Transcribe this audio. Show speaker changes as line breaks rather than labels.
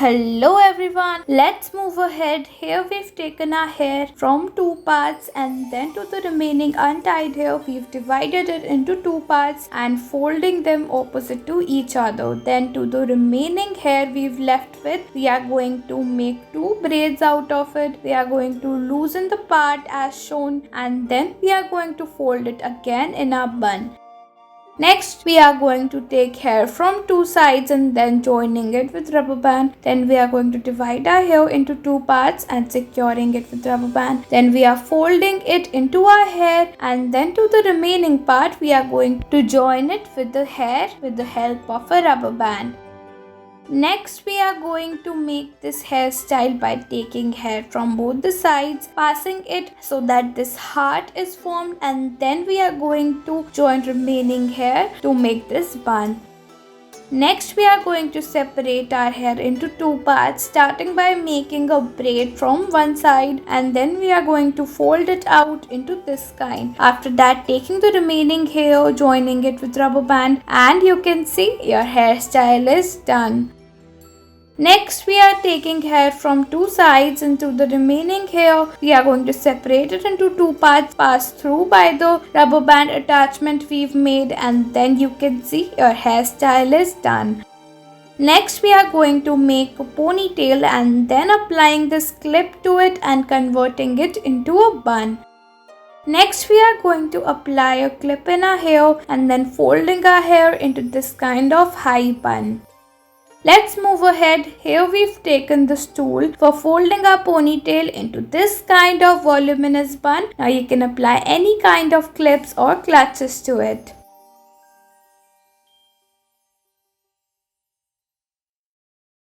Hello everyone, let's move ahead. Here we've taken our hair from two parts and then to the remaining untied hair we've divided it into two parts and folding them opposite to each other. Then to the remaining hair we've left with, we are going to make two braids out of it. We are going to loosen the part as shown and then we are going to fold it again in our bun. Next, we are going to take hair from two sides and then joining it with rubber band. Then we are going to divide our hair into two parts and securing it with rubber band. Then we are folding it into our hair and then to the remaining part we are going to join it with the hair with the help of a rubber band. Next, we are going to make this hairstyle by taking hair from both the sides, passing it so that this heart is formed, and then we are going to join remaining hair to make this bun. Next, we are going to separate our hair into two parts, starting by making a braid from one side and then we are going to fold it out into this kind. After that, taking the remaining hair, joining it with rubber band, and you can see your hairstyle is done. Next, we are taking hair from two sides and to the remaining hair, we are going to separate it into two parts, pass through by the rubber band attachment we've made, and then you can see your hairstyle is done. Next, we are going to make a ponytail and then applying this clip to it and converting it into a bun. Next, we are going to apply a clip in our hair and then folding our hair into this kind of high bun. Let's move ahead. Here we've taken the stool for folding our ponytail into this kind of voluminous bun. Now you can apply any kind of clips or clutches to it.